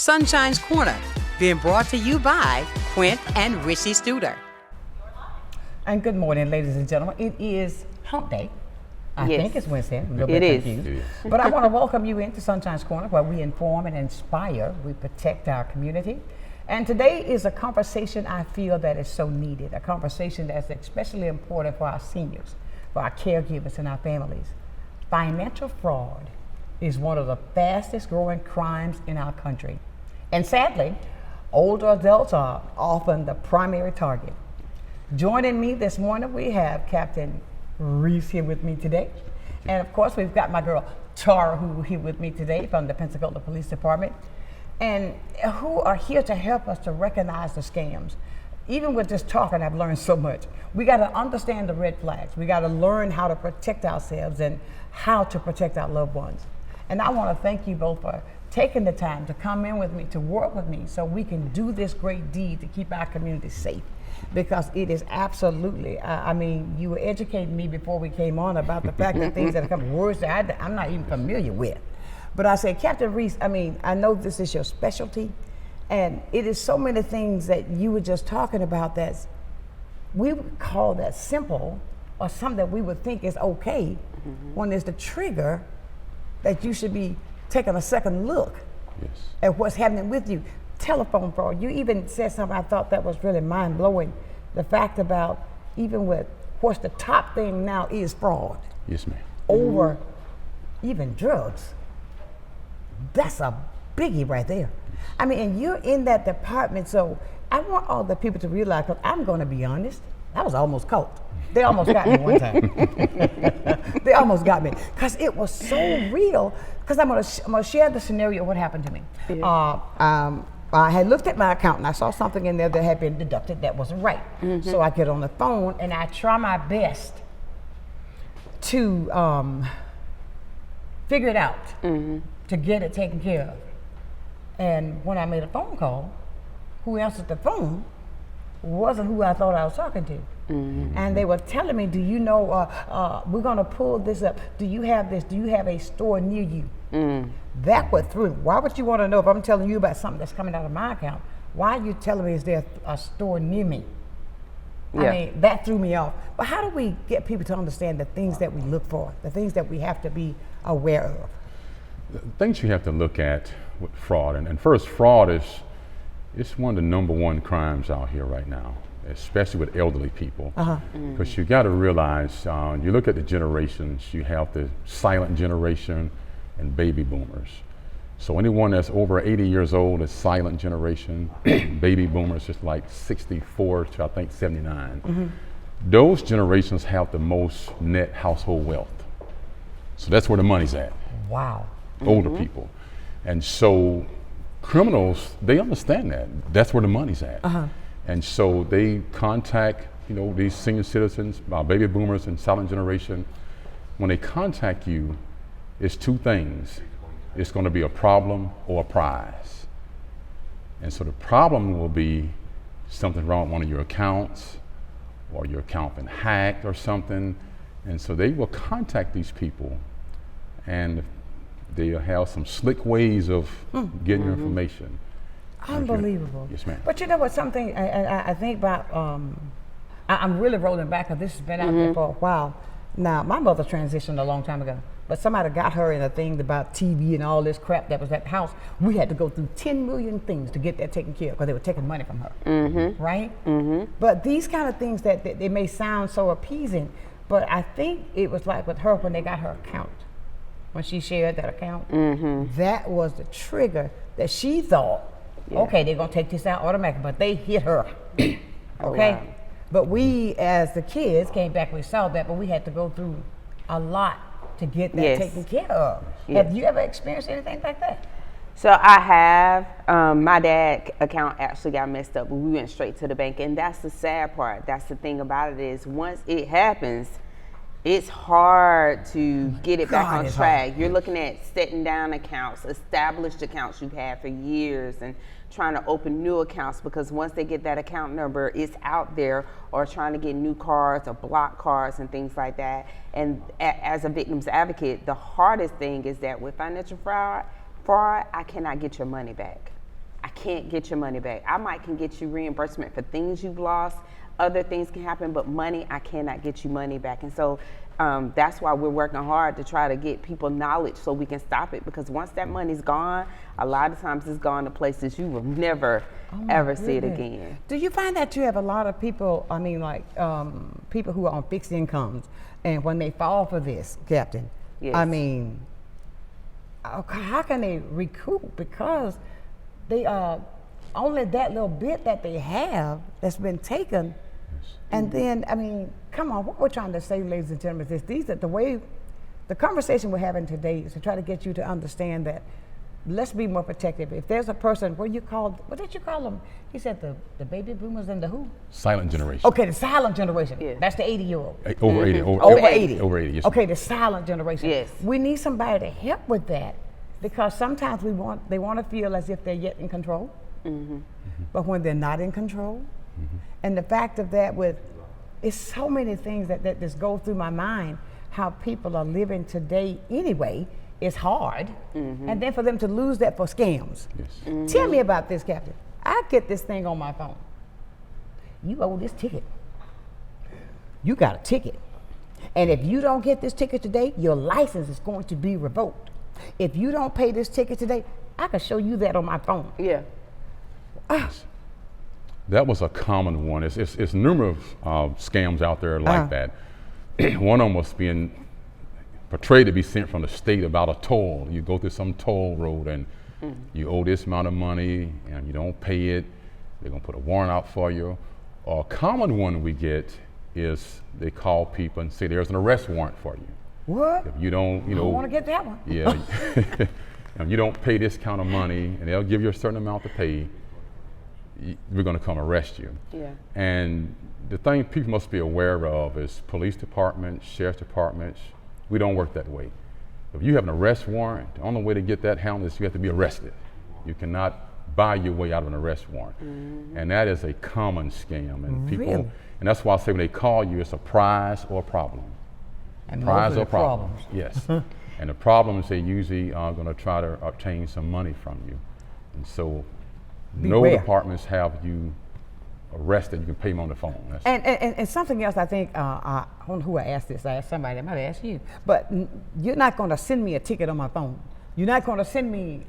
Sunshine's Corner, being brought to you by Quint and Reese Studer. And good morning, ladies and gentlemen. It is Hump Day. I think it's Wednesday. I'm a little It bit is. confused. But I want to welcome you into Sunshine's Corner, where we inform and inspire. We protect our community. And today is a conversation I feel that is so needed, a conversation that's especially important for our seniors, for our caregivers and our families. Financial fraud is one of the fastest growing crimes in our country. And sadly, older adults are often the primary target. Joining me this morning, we have Captain Reese here with me today. And of course, we've got my girl Tara, who here with me today from the Pensacola Police Department, and who are here to help us to recognize the scams. Even with this talking, I've learned so much. We got to understand the red flags. We got to learn how to protect ourselves and how to protect our loved ones. And I want to thank you both for taking the time to come in with me, to work with me, so we can do this great deed to keep our community safe. Because it is absolutely, I mean, you were educating me before we came on about the fact that things that are coming, words that I'm not even familiar with. But I said, Captain Reese, I mean, I know this is your specialty, and it is so many things that you were just talking about that we would call that simple, or something that we would think is okay, when there's the trigger that you should be taking a second look at what's happening with you. Telephone fraud. You even said something I thought that was really mind-blowing. The fact about even with what's the top thing now is fraud. Yes, ma'am. Over even drugs. That's a biggie right there. I mean, and you're in that department, so I want all the people to realize, because I'm going to be honest, I was almost caught. They almost got me one time. They almost got me, because it was so real. Because I'm gonna share the scenario of what happened to me. Yeah. I had looked at my account and I saw something in there that had been deducted that wasn't right. So I get on the phone and I try my best to figure it out, to get it taken care of. And when I made a phone call, who answered the phone wasn't who I thought I was talking to. And they were telling me, do you know, we're gonna pull this up. Do you have this? Do you have a store near you? That went through. Why would you want to know if I'm telling you about something that's coming out of my account? Why are you telling me is there a store near me? Yeah. I mean, that threw me off. But how do we get people to understand the things that we look for, the things that we have to be aware of? The things you have to look at with fraud, and first, fraud is it's one of the #1 crimes out here right now, especially with elderly people. Because you got to realize, you look at the generations, you have the silent generation and baby boomers. So anyone that's over 80 years old is silent generation. Baby boomers is like 64 to I think 79. Those generations have the most net household wealth. So that's where the money's at. Wow. Older people. And so criminals, they understand that. That's where the money's at. And so they contact, these senior citizens, baby boomers and silent generation. When they contact you, it's two things. It's going to be a problem or a prize. And so the problem will be something wrong with one of your accounts, or your account been hacked or something. And so they will contact these people, and they'll have some slick ways of getting your information. Unbelievable. Yes, ma'am. But you know what, something I think about, I'm really rolling back, because this has been out there for a while. Now, my mother transitioned a long time ago, but somebody got her in a thing about TV and all this crap that was at the house. We had to go through 10 million things to get that taken care of, because they were taking money from her, right? But these kind of things that they may sound so appeasing, but I think it was like with her when they got her account, when she shared that account, that was the trigger that she thought, okay, they're gonna take this out automatically, but they hit her, okay? Wow. But we, as the kids, came back, we saw that, but we had to go through a lot to get that taken care of. Have you ever experienced anything like that? So I have. My dad's account actually got messed up, but we went straight to the bank, and that's the sad part. That's the thing about it, is once it happens, it's hard to get it back on track. You're looking at setting down accounts, established accounts you've had for years, and trying to open new accounts, because once they get that account number, it's out there, or trying to get new cards or block cards and things like that. And as a victim's advocate, the hardest thing is that with financial fraud, I cannot get your money back. can't get your money back. I might can get you reimbursement for things you've lost. Other things can happen, but money, I cannot get you money back. And so that's why we're working hard to try to get people knowledge so we can stop it. Because once that money's gone, a lot of times it's gone to places you will never, ever see it again. Do you find that you have a lot of people, I mean, like people who are on fixed incomes, and when they fall for this, Captain, Yes. I mean, how can they recoup? Because they only that little bit that they have that's been taken. And then, I mean, come on, what we're trying to say, ladies and gentlemen, is the conversation we're having today is to try to get you to understand that let's be more protective. If there's a person, what did you call them? He said the baby boomers and the who? Silent generation. Okay, the silent generation. Yeah. That's the 80-year-old. Over 80. Over 80. Over 80, yes. Okay, the silent generation. Yes. We need somebody to help with that because sometimes they want to feel as if they're yet in control. But when they're not in control, and the fact of that it's so many things that just go through my mind, how people are living today anyway is hard. And then for them to lose that for scams. Yes. Tell me about this, Captain. I get this thing on my phone. You owe this ticket. You got a ticket. And if you don't get this ticket today, your license is going to be revoked. If you don't pay this ticket today, I can show you that on my phone. Yeah. That was a common one. It's numerous scams out there like that. One of them was being portrayed to be sent from the state about a toll. You go through some toll road and you owe this amount of money and you don't pay it, they're gonna put a warrant out for you. A common one we get is they call people and say there's an arrest warrant for you. What? If you don't, I don't want to get that one. Yeah, and you don't pay this kind of money and they'll give you a certain amount to pay, we're gonna come arrest you. Yeah. And the thing people must be aware of is police departments, sheriff's departments, we don't work that way. If you have an arrest warrant, the only way to get that handled is you have to be arrested. You cannot buy your way out of an arrest warrant. And that is a common scam. And people, Really? and that's why I say when they call you, it's a prize or a problem. And Prize those are or the problem. problems. Yes. And the problems, they usually are going to try to obtain some money from you. And so no Beware. departments have you arrested, you can pay them on the phone. That's And something else, I think, I don't know who I asked this. I asked somebody, I might have asked you. But you're not going to send me a ticket on my phone. You're not going to send me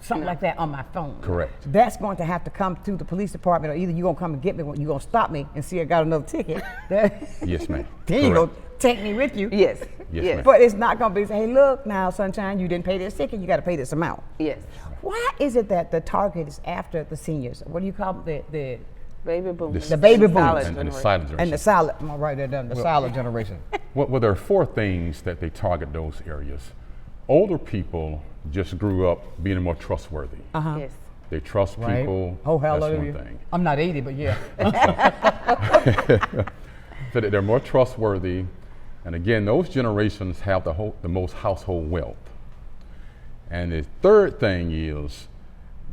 something like that on my phone. Correct. That's going to have to come through the police department, or either you're going to come and get me, or you're going to stop me and see I got another ticket. Yes, ma'am. Then you're going Correct. to take me with you. Yes. Yes, Yes. ma'am. But it's not going to be, hey, look now, Sunshine, you didn't pay this ticket, you got to pay this amount. Yes. Why is it that the target is after the seniors? What do you call them? The Baby boomers. The baby boomers. Silent And the generation. silent generation. and the silent, I'm right there, the silent generation. Well, there are four things that they target those areas. Older people just grew up being more trustworthy. Yes. They trust Right. people. Oh, That's hallelujah. one thing. I'm not 80, but yeah. So that they're more trustworthy. And again, those generations have the most household wealth. And the third thing is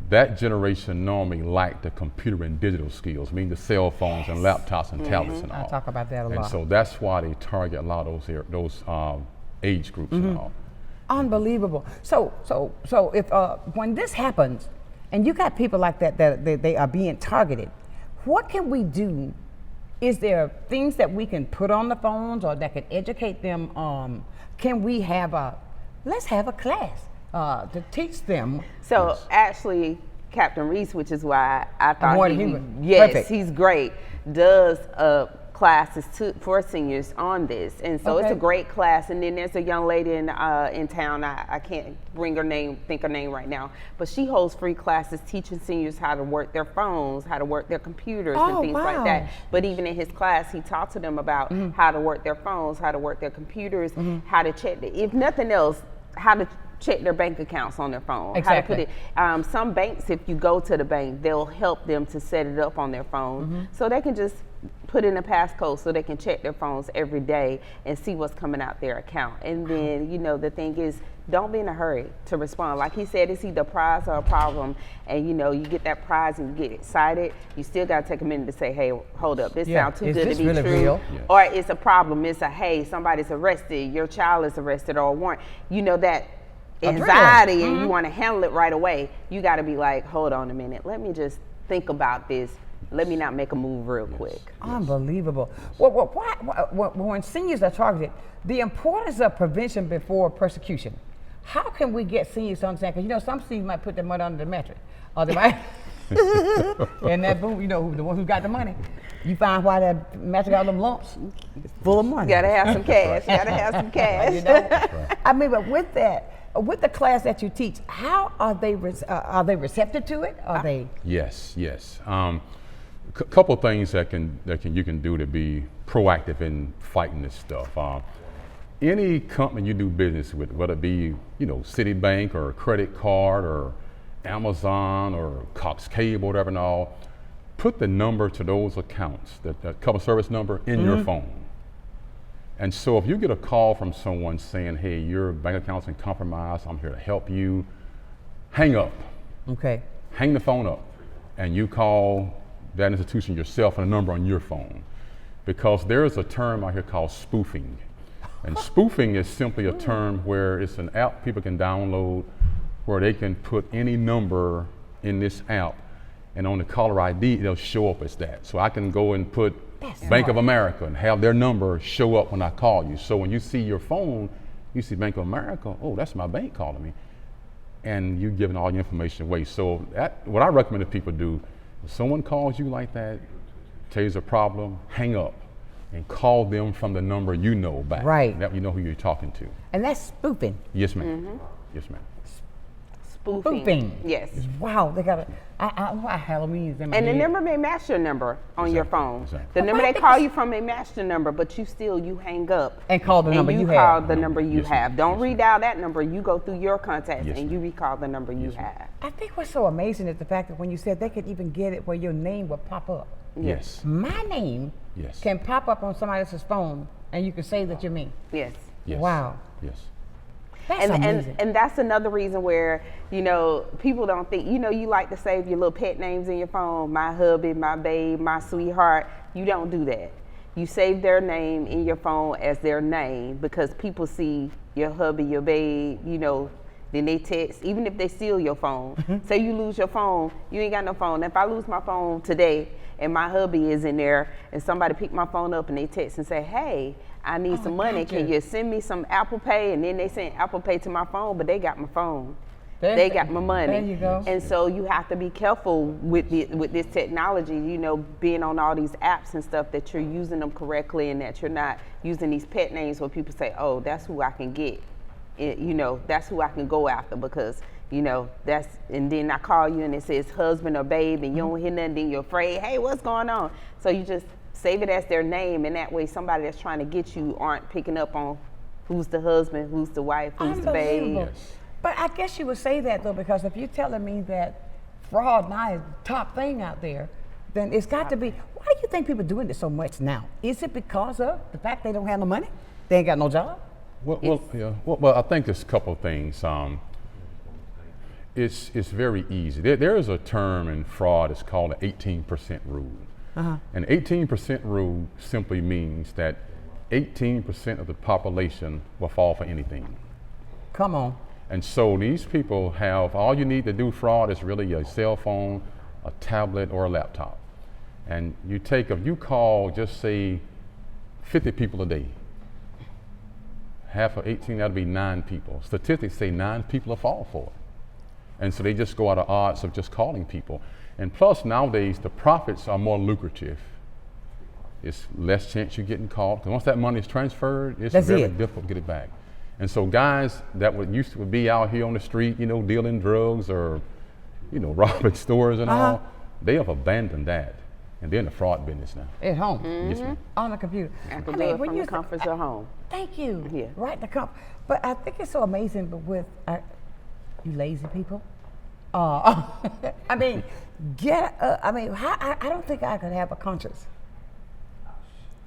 that generation normally lack the computer and digital skills, meaning the cell phones and laptops and tablets and all. I talk about that a And lot. so that's why they target a lot of those age groups and all. Unbelievable. So if when this happens, and you got people like that they are being targeted, what can we do? Is there things that we can put on the phones or that can educate them? Can we have let's have a class to teach them? So actually, Captain Reese, which is why I thought wanted he him would- to- yes, perfect. he's great, does classes for seniors on this. And so it's Okay. a great class. And then there's a young lady in town, I can't think her name right now, but she holds free classes teaching seniors how to work their phones, how to work their computers Oh, and things like wow. that. But even in his class, he taught to them about how to work their phones, how to work their computers, how to check, if nothing else, how to check their bank accounts on their phone. Exactly. How to put it. Some banks, if you go to the bank, they'll help them to set it up on their phone, so they can just put in a passcode so they can check their phones every day and see what's coming out their account. And then, the thing is, don't be in a hurry to respond. Like he said, it's either a prize or a problem. And you get that prize and you get excited. You still got to take a minute to say, hey, hold up, this Yeah, sounds too is good this to be really true. real? Yeah. Or it's a problem. It's a, hey, somebody's arrested, your child is arrested, or a warrant. That anxiety and you want to handle it right away, you got to be like, hold on a minute, let me just think about this. Let me not make a move real quick. Unbelievable. When seniors are targeted, the importance of prevention before persecution. How can we get seniors to understand? Because some seniors might put their money under the mattress, or they might. And that boom, the one who got the money. You find why that mattress got them lumps. It's full of money. You gotta have some cash. Gotta have some cash. Right. I mean, but with that, with the class that you teach, how are they receptive to it? Are they? Yes. Couple things that you can do to be proactive in fighting this stuff. Any company you do business with, whether it be Citibank or a credit card or Amazon or Cox Cable, whatever and all, put the number to those accounts, that customer service number, in your phone. And so if you get a call from someone saying, hey, your bank account's in compromise, I'm here to help you, hang up. Okay. Hang the phone up, and you call that institution yourself and a number on your phone. Because there is a term out here called spoofing. And spoofing is simply a term where it's an app people can download where they can put any number in this app, and on the caller ID, it'll show up as that. So I can go and put Bank of America and have their number show up when I call you. So when you see your phone, you see Bank of America, oh, that's my bank calling me. And you're giving all your information away. So what I recommend that people do, if someone calls you like that, tells you a problem, hang up and call them from the number back. Right. That you know who you're talking to. And that's spoofing. Yes, ma'am. Yes, ma'am. Spoofing. Yes. Wow, they got Halloween's in my And head. the number may match your number on your phone. Exactly. The number they call you from may match the number, but you hang up and call the number you have. call the number you Yes, have. ma'am. Don't redial that number. You go through your contacts Yes, and you recall the number you Yes, ma'am. have. I think what's so amazing is the fact that when you said they could even get it where your name would pop up. Yes. My name Yes. can pop up on somebody else's phone, and you can say that you're me. Yes. Yes. Wow. Yes. That's amazing. And that's another reason where, people don't think, you like to save your little pet names in your phone, my hubby, my babe, my sweetheart. You don't do that. You save their name in your phone as their name because people see your hubby, your babe, then they text, even if they steal your phone. Say you lose your phone, you ain't got no phone. If I lose my phone today and my hubby is in there and somebody pick my phone up and they text and say, hey, I need some money. Can you send me some Apple Pay? And then they send Apple Pay to my phone, but they got my phone. They got my money. There you go. And so you have to be careful with this technology, being on all these apps and stuff, that you're using them correctly and that you're not using these pet names where people say, oh, that's who I can get. That's who I can go after because, and then I call you and it says husband or babe and you don't hear nothing, then you're afraid, hey, what's going on? So you just save it as their name, and that way somebody that's trying to get you aren't picking up on who's the husband, who's the wife, who's the babe. Yes. But I guess you would say that though, because if you're telling me that fraud now is the top thing out there, then it's got to be. Why do you think people are doing this so much now? Is it because of the fact they don't have no money? They ain't got no job? Well, I think there's a couple of things. It's very easy. There is a term in fraud. It's called the 18% rule. An 18% rule simply means that 18% of the population will fall for anything. Come on. And so these people have, all you need to do fraud is really a cell phone, a tablet, or a laptop. And if you call, just say, 50 people a day, half of 18, that'd be 9 people. Statistics say 9 people will fall for it. And so they just go out of odds of just calling people. And plus nowadays, the profits are more lucrative. It's less chance you're getting caught. Because once that money is transferred, it's very difficult to get it back. And so guys that used to be out here on the street, dealing drugs or, robbing stores and all, they have abandoned that. And they're in the fraud business now. At home. Yes, ma'am. On the computer. And from the comforts of home. Thank you. Yeah. Right, but I think it's so amazing, but with you lazy people. I don't think I could have a conscience.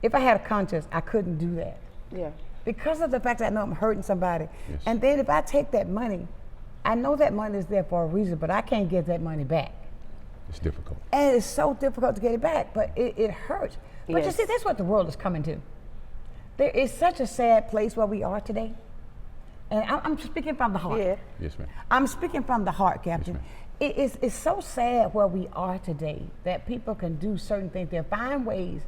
If I had a conscience, I couldn't do that. Yeah. Because of the fact that I know I'm hurting somebody. Yes. And then if I take that money, I know that money is there for a reason, but I can't get that money back. It's difficult. And it's so difficult to get it back, but it hurts. But you see, that's what the world is coming to. There is such a sad place where we are today, And I'm speaking from the heart. Yeah. Yes, ma'am. I'm speaking from the heart, Captain. ma'am. It's so sad where we are today that people can do certain things. They find ways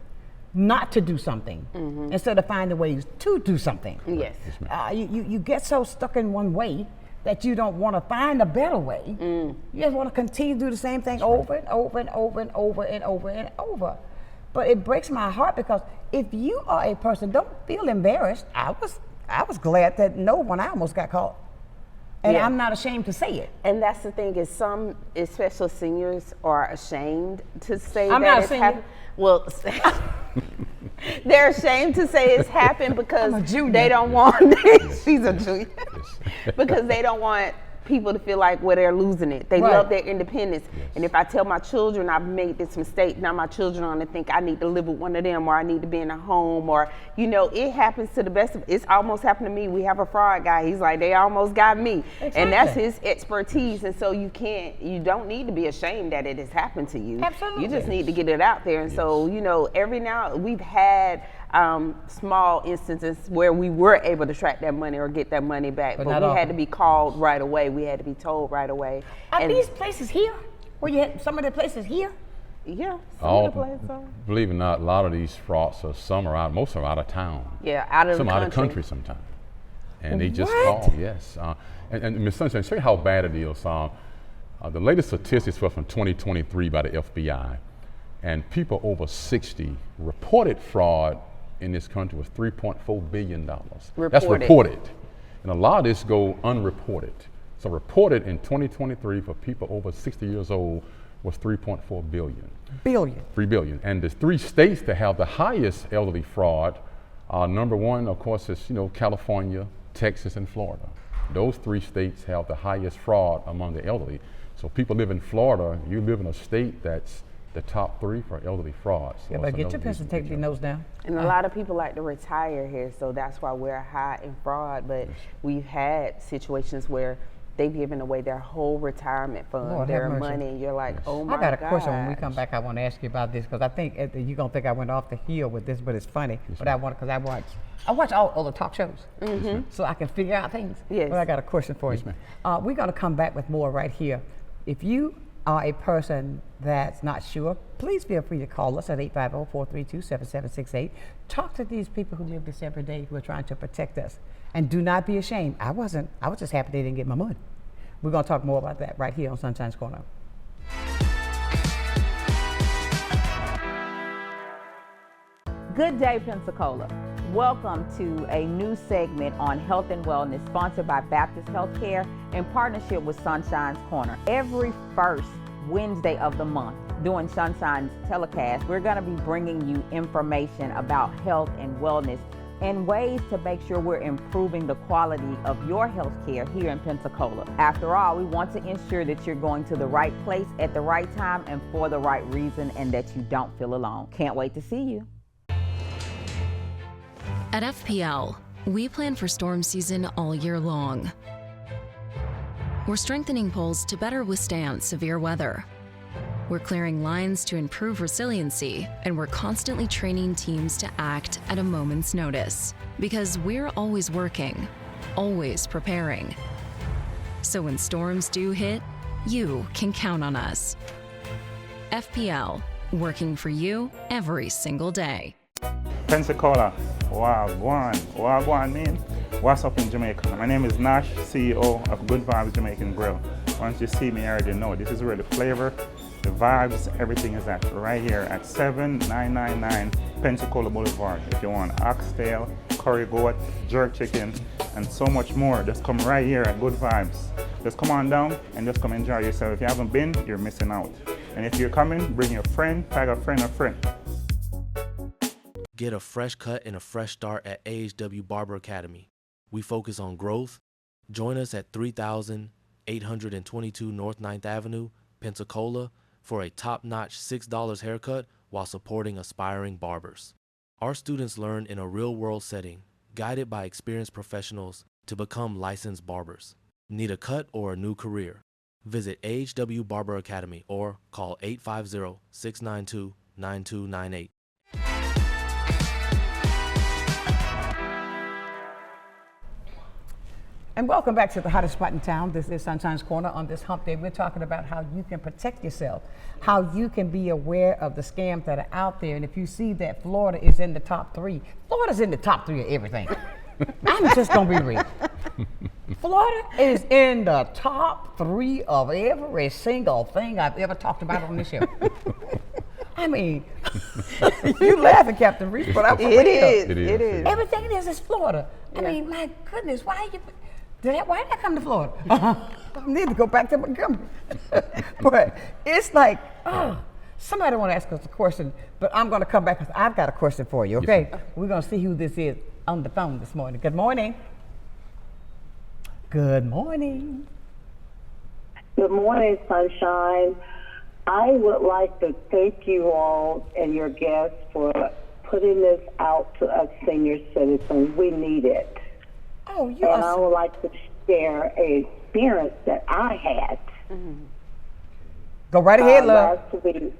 not to do something instead of finding ways to do something. Yes. Yes, ma'am. You get so stuck in one way that you don't want to find a better way. You just want to continue to do the same thing over and over and over and over and over and over. But it breaks my heart because if you are a person, don't feel embarrassed. I was glad that no one I almost got caught. And Yeah. I'm not ashamed to say it. And that's the thing is some, especially seniors, are ashamed to say I'm that not a it's senior. happened. Well, they're ashamed to say it's happened because I'm a junior. they don't want. She's a junior. Because they don't want people to feel like they're losing it. They Right. love their independence. And if I tell my children I've made this mistake, now my children are going to think I need to live with one of them, or I need to be in a home, or it happens to the best of. It's almost happened to me. We have a fraud guy. He's like, they almost got me, and that's Exactly. his expertise. And so you don't need to be ashamed that it has happened to you. Absolutely. You just need to get it out there. And so every now we've had small instances where we were able to track that money or get that money back, But but not we often. had to be called right away. We had to be told right away. Are And these places here? Where you had some of the places here? yeah, some of the places are. Believe it or not, a lot of these fraudsters, most are out of town. Yeah, out of Some the out of country. country sometimes. And they just What? call, yes. And Ms. Sonshine, show you how bad it is. The latest statistics were from 2023 by the FBI. And people over 60 reported fraud in this country was $3.4 billion. That's Reported. reported. And a lot of this go unreported. So reported in 2023 for people over 60 years old was 3.4 billion. Billion. 3 billion. And the three states that have the highest elderly fraud, number one, of course, is California, Texas, and Florida. Those three states have the highest fraud among the elderly. So people live in Florida, you live in a state that's the top 3 for elderly fraud. So Yeah, but it's get another your pencil, reason take to your jump. nose down. And a lot of people like to retire here, so that's why we're high in fraud. But we've had situations where they've given away their whole retirement fund, Lord, have their mercy. money, and you're like, oh my I got a God. question when we come back. I want to ask you about this because I think you're going to think I went off the hill with this, but it's funny. But I watch all the talk shows so I can figure out things. Yes. But I got a question for you. We're going to come back with more right here. If you are a person that's not sure, please feel free to call us at 850-432-7768. Talk to these people who live this every day who are trying to protect us. And do not be ashamed. I was just happy they didn't get my money. We're going to talk more about that right here on Sunshine's Corner. Good day, Pensacola. Welcome to a new segment on health and wellness sponsored by Baptist Healthcare in partnership with Sunshine's Corner. Every first Wednesday of the month during Sunshine's telecast, we're going to be bringing you information about health and wellness and ways to make sure we're improving the quality of your health care here in Pensacola. After all, we want to ensure that you're going to the right place at the right time and for the right reason and that you don't feel alone. Can't wait to see you. At FPL, we plan for storm season all year long. We're strengthening poles to better withstand severe weather. We're clearing lines to improve resiliency, and we're constantly training teams to act at a moment's notice. Because we're always working, always preparing. So when storms do hit, you can count on us. FPL, working for you every single day. Pensacola, Wagwan mean? What's up in Jamaica? My name is Nash, CEO of Good Vibes Jamaican Grill. Once you see me, you already know this is where the flavor, the vibes, everything is at. Right here at 7999 Pensacola Boulevard. If you want oxtail, curry goat, jerk chicken, and so much more, just come right here at Good Vibes. Just come on down and just come enjoy yourself. If you haven't been, you're missing out. And if you're coming, bring your friend, tag a friend or friend. Get a fresh cut and a fresh start at AHW Barber Academy. We focus on growth. Join us at 3822 North 9th Avenue, Pensacola, for a top-notch $6 haircut while supporting aspiring barbers. Our students learn in a real-world setting, guided by experienced professionals to become licensed barbers. Need a cut or a new career? Visit AHW Barber Academy or call 850-692-9298. And welcome back to the hottest spot in town. This is Sunshine's Corner. On this hump day, we're talking about how you can protect yourself, how you can be aware of the scams that are out there. And if you see that Florida is in the top 3, Florida's in the top 3 of everything. I'm just going to be real. Florida is in the top 3 of every single thing I've ever talked about on this show. I mean, you laughing, Captain Reese, but I'm for real. It is. Everything it is Florida. I mean, my goodness, why did I come to Florida? I need to go back to Montgomery. But it's like, somebody want to ask us a question, but I'm going to come back because I've got a question for you, okay? Yes. We're going to see who this is on the phone this morning. Good morning. Good morning. Good morning, Sunshine. I would like to thank you all and your guests for putting this out to us senior citizens. We need it. Oh, And I would like to share an experience that I had. Go right ahead, love. Last week,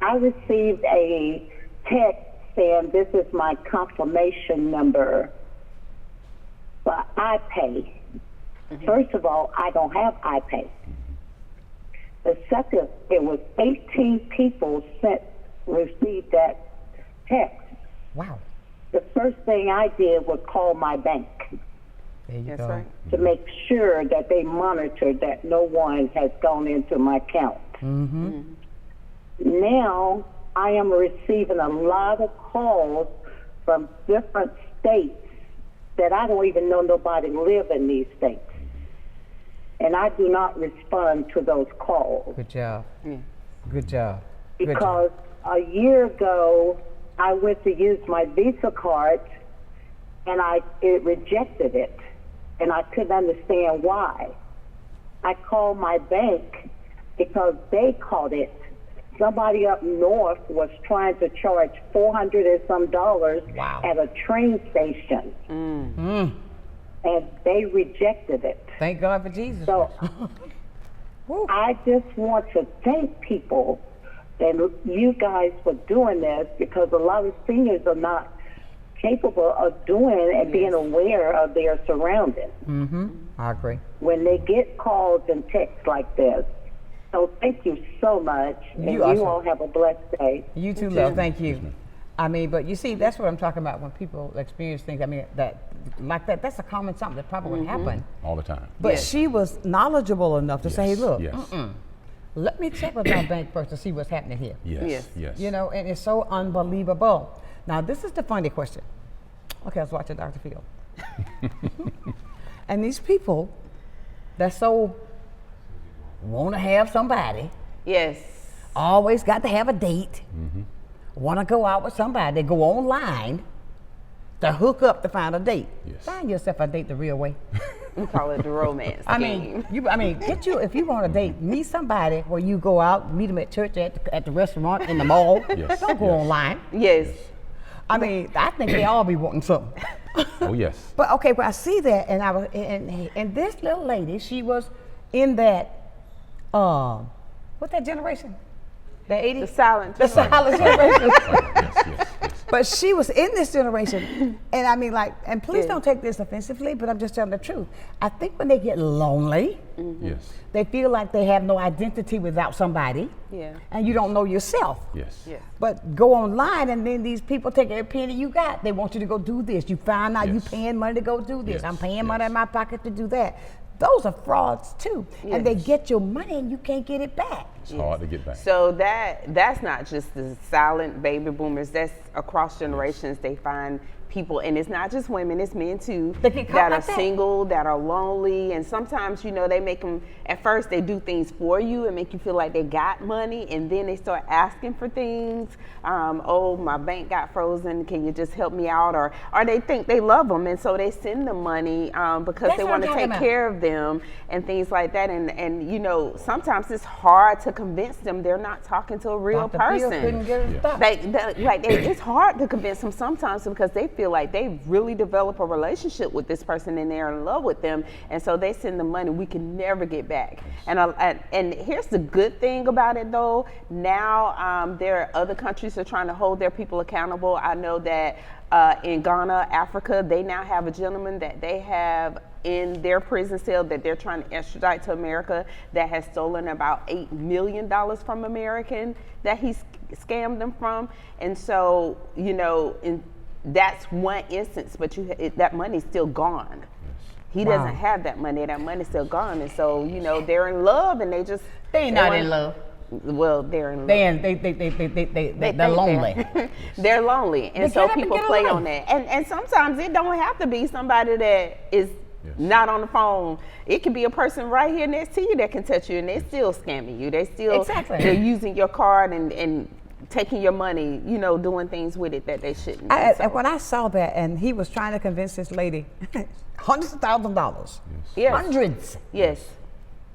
I received a text saying this is my confirmation number for iPay. First of all, I don't have iPay. The second, it was 18 people received that text. Wow. The first thing I did was call my bank There you That's go. right. to make sure that they monitored that no one has gone into my account. Now I am receiving a lot of calls from different states that I don't even know nobody live in these states. And I do not respond to those calls Good job. Good job. Good job. because a year ago I went to use my Visa card and it rejected it, and I couldn't understand why. I called my bank because they caught it. Somebody up north was trying to charge $400 and some Wow. at a train station, and they rejected it. Thank God for Jesus. So I just want to thank people and you guys for doing this, because a lot of seniors are not capable of doing and being aware of their surroundings I agree. when they get calls and texts like this. So thank you so much, and you awesome. all have a blessed day. You too, love. Thank you. I mean, but you see, that's what I'm talking about when people experience things. I mean, that's a common something that probably would happen. All the time. But she was knowledgeable enough to say, hey, Yes, look, yes. let me check with my bank first to see what's happening here. Yes. You know, and it's so unbelievable. Now, this is the funny question. Okay, I was watching Dr. Phil. And these people that so want to have somebody, Yes. always got to have a date, want to go out with somebody, they go online to hook up to find a date. Yes. Find yourself a date the real way. We call it the romance I scheme. mean, get you, if you want a date, meet somebody where you go out, meet them at church, at the restaurant, in the mall. Yes, Don't go yes. online. Yes. I mean, I think they all be wanting something. Oh, yes. But okay, well, I see that, and I was, and this little lady, she was in that, what that generation? The 80s? The silent The silent generation. Yes. But she was in this generation, and I mean, like, and please don't take this offensively, but I'm just telling the truth. I think when they get lonely, Yes. they feel like they have no identity without somebody, Yeah. and you don't know yourself. Yes. Yeah. But go online, and then these people take every penny you got. They want you to go do this. You find out you Yes. paying money to go do this. Yes, I'm paying money yes. in my pocket to do that. Those are frauds too, and they get your money and you can't get it back. It's hard to get back. So that's not just the silent baby boomers. That's across generations. They find people, and it's not just women, it's men too, They get caught that are like that. single, that are lonely, and sometimes, you know, they make them, at first they do things for you and make you feel like they got money, and then they start asking for things. Oh, my bank got frozen, can you just help me out? Or they think they love them, and so they send them money because That's they what want I'm to talking take about. care of them and things like that. And you know, sometimes it's hard to convince them they're not talking to a real Dr. Phil person. couldn't get it stopped. It's hard to convince them sometimes because they feel like they've really developed a relationship with this person and they're in love with them, and so they send the money we can never get back. And here's the good thing about it though. Now there are other countries that are trying to hold their people accountable. I know that in Ghana, Africa, they now have a gentleman that they have in their prison cell that they're trying to extradite to America that has stolen about $8 million from American that he scammed them from. And so, you know, that's one instance, but that money's still gone. He doesn't have that money. That money's still gone. And so, you know, they're in love and they ain't not in love. Well, they're in love. They're lonely. They're lonely. And so people play on that. And sometimes it don't have to be somebody that is not on the phone. It could be a person right here next to you that can touch you and they're still scamming you. They still, they're using your card and taking your money, you know, doing things with it that they shouldn't. When I saw that, and he was trying to convince this lady, hundreds of thousands of dollars, hundreds. Yes.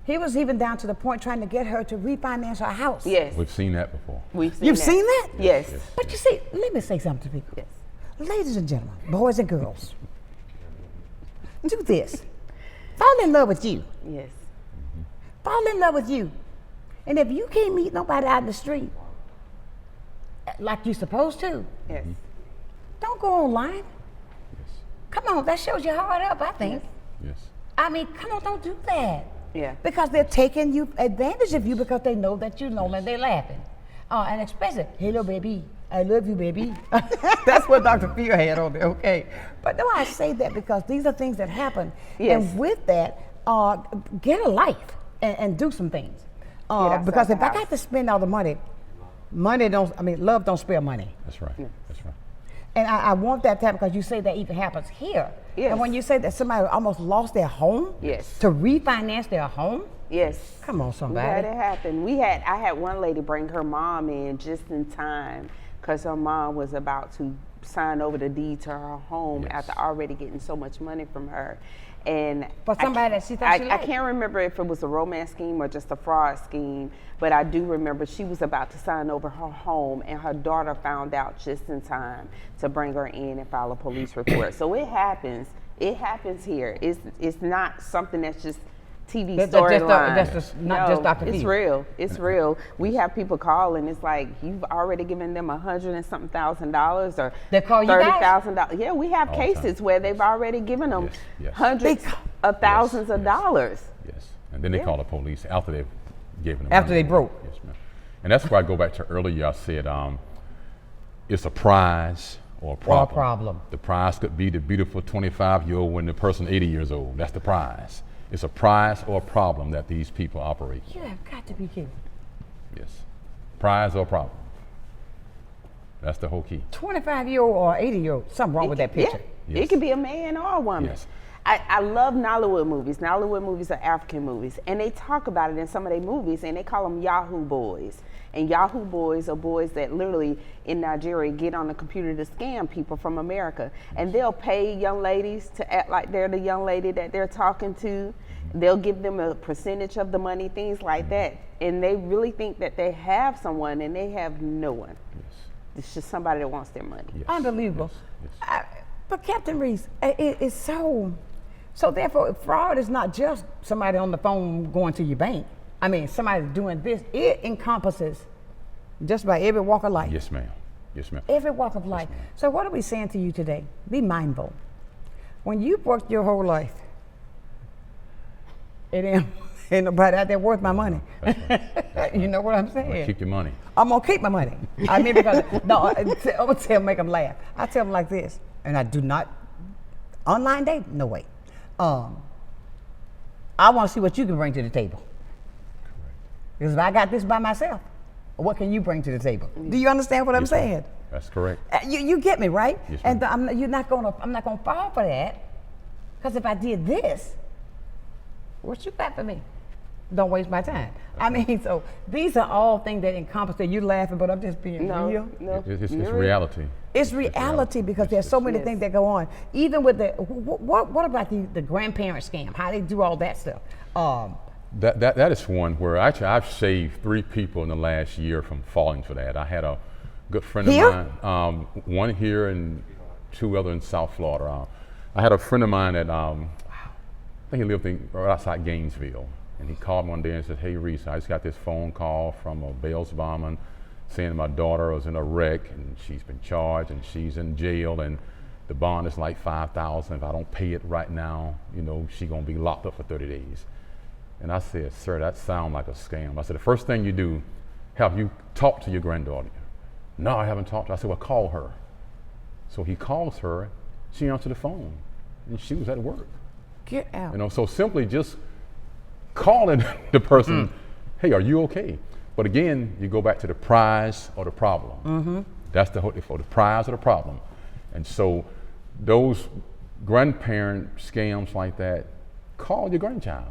He was even down to the point trying to get her to refinance her house. Yes. We've seen that before. You've seen that? Yes. But you see, let me say something to people. Yes. Ladies and gentlemen, boys and girls, do this. Fall in love with you. Yes. Fall in love with you. And if you can't meet nobody out in the street like you're supposed to, yes, don't go online. Yes. Come on, that shows your heart up, I think. Yes. I mean, come on, don't do that. Yeah. Because they're taking advantage of you because they know that you're lonely and they're laughing. And especially, hello, baby. I love you, baby. That's what Dr. Fear had on there, okay. But no, I say that because these are things that happen. Yes. And with that, get a life and do some things. Because if I got to spend all the money, love don't spare money. That's right. Yeah. That's right. And I want that to happen because you say that even happens here. Yes. And when you say that somebody almost lost their home, yes, to refinance their home, yes, come on, somebody. We had it happen. I had one lady bring her mom in just in time because her mom was about to sign over the deed to her home after already getting so much money from her. And for somebody that she thought she liked. I can't remember if it was a romance scheme or just a fraud scheme, but I do remember she was about to sign over her home and her daughter found out just in time to bring her in and file a police report. So it happens. It happens here. It's not something that's just TV storyline. That's just not just Dr. It's real. It's real. We have people call and it's like you've already given them $100 and something thousand or they call you $30,000. Yeah, we have cases where they've already given them hundreds of thousands of dollars. Yes, and then they call the police after they've given them. After they broke. Yes, ma'am. And that's why I go back to earlier. I said it's a prize or a problem. Or a problem. The prize could be the beautiful 25-year-old when the person 80 years old. That's the prize. It's a prize or a problem that these people operate. You have got to be kidding. Yes. Prize or problem. That's the whole key. 25-year-old or 80-year-old, something wrong with that picture. Yeah. Yes. It could be a man or a woman. Yes. I love Nollywood movies. Nollywood movies are African movies. And they talk about it in some of their movies, and they call them Yahoo boys. And Yahoo boys are boys that literally in Nigeria get on the computer to scam people from America. And they'll pay young ladies to act like they're the young lady that they're talking to. They'll give them a percentage of the money, things like that. And they really think that they have someone, and they have no one. Yes. It's just somebody that wants their money. Yes. Unbelievable. Yes. But Captain Reese, it's so therefore fraud is not just somebody on the phone going to your bank. I mean, somebody doing this. It encompasses just about every walk of life. Yes, ma'am. Yes, ma'am. Every walk of life. So what are we saying to you today? Be mindful. When you've worked your whole life, it ain't nobody out there worth my money. That's right. You know what I'm saying? Keep your money. I'm gonna keep my money. I mean, because I'm gonna tell them, make them laugh. I tell them like this, and I do not online date. No way. I want to see what you can bring to the table. Correct. Because if I got this by myself, what can you bring to the table? Do you understand what I'm saying? That's correct. You get me, right? Yes, and I'm not gonna fall for that. Because if I did this, what you got for me? Don't waste my time. I mean, so these are all things that encompass that. You're laughing, but I'm just being real. No, it's reality. It's reality because there's so many things that go on. Even with the what about the grandparent scam? How they do all that stuff? That is one where actually I've saved 3 people in the last year from falling for that. I had a good friend of mine, one here and 2 other in South Florida. I had a friend of mine that I think he lived right outside Gainesville. And he called one day and said, "Hey, Reese, I just got this phone call from a Bales Bombman saying my daughter was in a wreck and she's been charged and she's in jail and The bond is like $5,000. If I don't pay it right now, you know, she gonna be locked up for 30 days. And I said, sir, that sounds like a scam. I said, the first thing you do, have you talked to your granddaughter? No, I haven't talked to her. I said, well, call her. So he calls her, she answered the phone, and she was at work. Get out. You know, so simply just calling the person, hey, are you okay? But again, you go back to the prize or the problem. That's the for the prize or the problem. And so those grandparent scams like that, call your grandchild.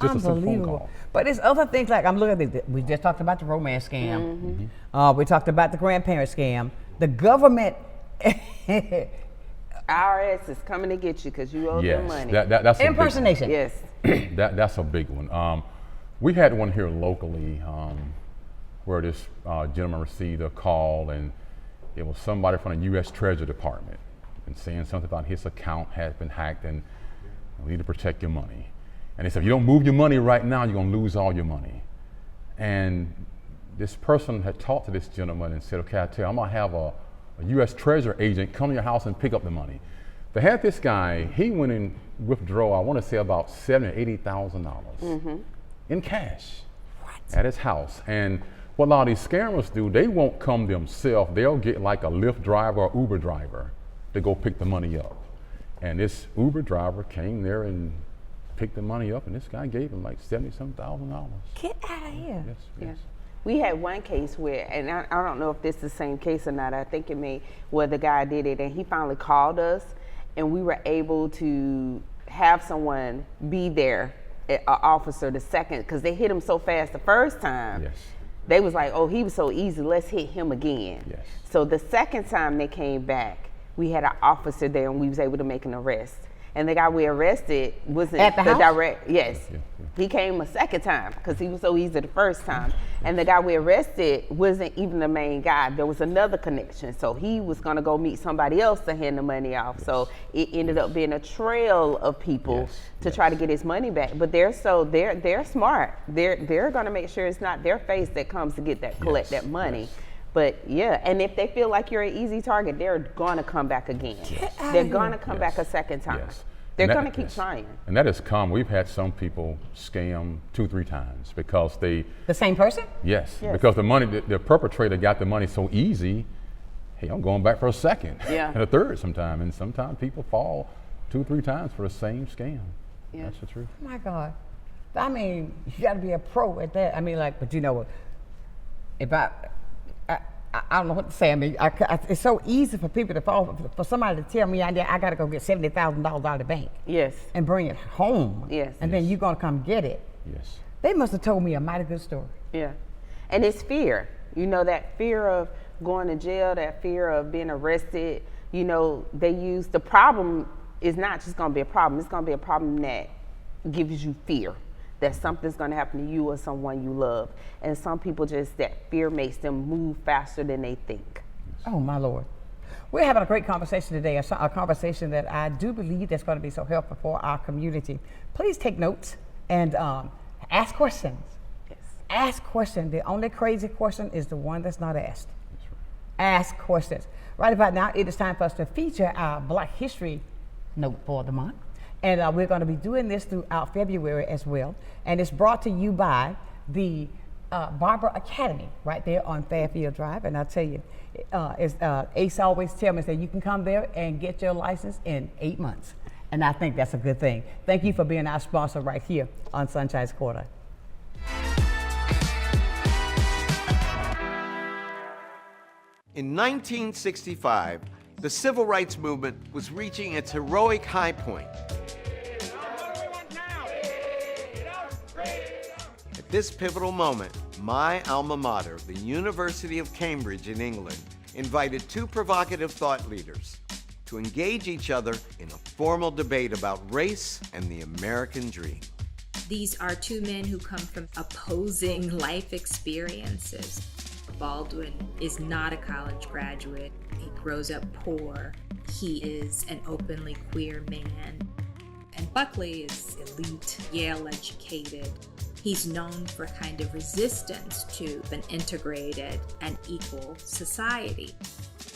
Just a simple phone call. But there's other things like, I'm looking at this. We just talked about the romance scam. We talked about the grandparent scam. The government. IRS is coming to get you because you owe them money. That's a impersonation. Yes. That's a big one. We had one here locally where this gentleman received a call, and it was somebody from the U.S. Treasury Department and saying something about his account had been hacked and you need to protect your money. And they said, if you don't move your money right now, you're going to lose all your money. And this person had talked to this gentleman and said, okay, I tell you, I'm going to have a U.S. Treasury agent come to your house and pick up the money. They had this guy, he went and withdrew, I want to say about $70,000 or $80,000 in cash at his house. And what a lot of these scammers do, they won't come themselves. They'll get like a Lyft driver or Uber driver to go pick the money up. And this Uber driver came there and picked the money up, and this guy gave him like $70,000. Get out of here. Yes, Yeah. yes. We had one case where, and I don't know if this is the same case or not, I think it may, where the guy did it and he finally called us and we were able to have someone be there, an officer, the second, because they hit him so fast the first time. Yes. They was like, oh, he was so easy, let's hit him again. Yes. So the second time they came back, we had an officer there and we was able to make an arrest. And the guy we arrested wasn't At the house? direct, yes. Yeah. He came a second time because he was so easy the first time. And the guy we arrested wasn't even the main guy. There was another connection. So he was gonna go meet somebody else to hand the money off. Yes. So it ended up being a trail of people to try to get his money back. But they're smart. They're gonna make sure it's not their face that comes to get that, collect that money. Yes. But yeah, and if they feel like you're an easy target, they're gonna come back again. They're gonna come back a second time. Yes. They're gonna keep trying. And that is common. We've had some people scam 2-3 times because they. The same person? Yes, because the money, the perpetrator got the money so easy, hey, I'm going back for a second and a third sometime. And sometimes people fall 2-3 times for the same scam. Yeah. That's the truth. Oh my God. I mean, you gotta be a pro at that. I mean, like, but you know what? If I don't know what to say. I mean, it's so easy for people to fall, for somebody to tell me I got to go get $70,000 out of the bank. Yes. And bring it home. Yes. And then you're going to come get it. Yes. They must have told me a mighty good story. Yeah. And it's fear. You know, that fear of going to jail, that fear of being arrested. You know, the problem is not just going to be a problem. It's going to be a problem that gives you fear that something's going to happen to you or someone you love. And some people that fear makes them move faster than they think. Oh, my Lord. We're having a great conversation today, a conversation that I do believe that's going to be so helpful for our community. Please take notes and ask questions. Yes. Ask questions. The only crazy question is the one that's not asked. That's right. Ask questions. Right about now, it is time for us to feature our Black History Note for the month. And we're going to be doing this throughout February as well. And it's brought to you by the Barber Academy right there on Fairfield Drive. And I'll tell you, Ace always tells me that you can come there and get your license in 8 months. And I think that's a good thing. Thank you for being our sponsor right here on Sunshine's Corner. In 1965, the civil rights movement was reaching its heroic high point. At this pivotal moment, my alma mater, the University of Cambridge in England, invited 2 provocative thought leaders to engage each other in a formal debate about race and the American dream. These are 2 men who come from opposing life experiences. Baldwin is not a college graduate. He grows up poor. He is an openly queer man. And Buckley is elite, Yale educated. He's known for kind of resistance to an integrated and equal society.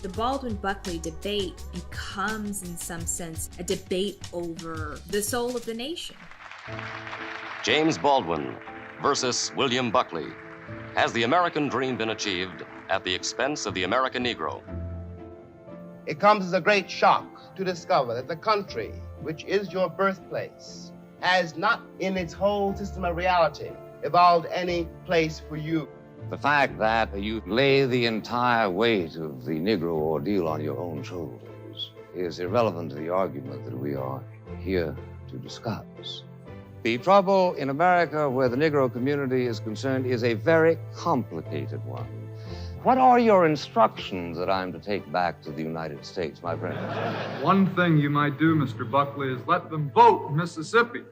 The Baldwin-Buckley debate becomes, in some sense, a debate over the soul of the nation. James Baldwin versus William Buckley. Has the American dream been achieved at the expense of the American Negro? It comes as a great shock to discover that the country, which is your birthplace, has not in its whole system of reality evolved any place for you. The fact that you lay the entire weight of the Negro ordeal on your own shoulders is irrelevant to the argument that we are here to discuss. The trouble in America where the Negro community is concerned is a very complicated one. What are your instructions that I'm to take back to the United States, my friend? One thing you might do, Mr. Buckley, is let them vote in Mississippi.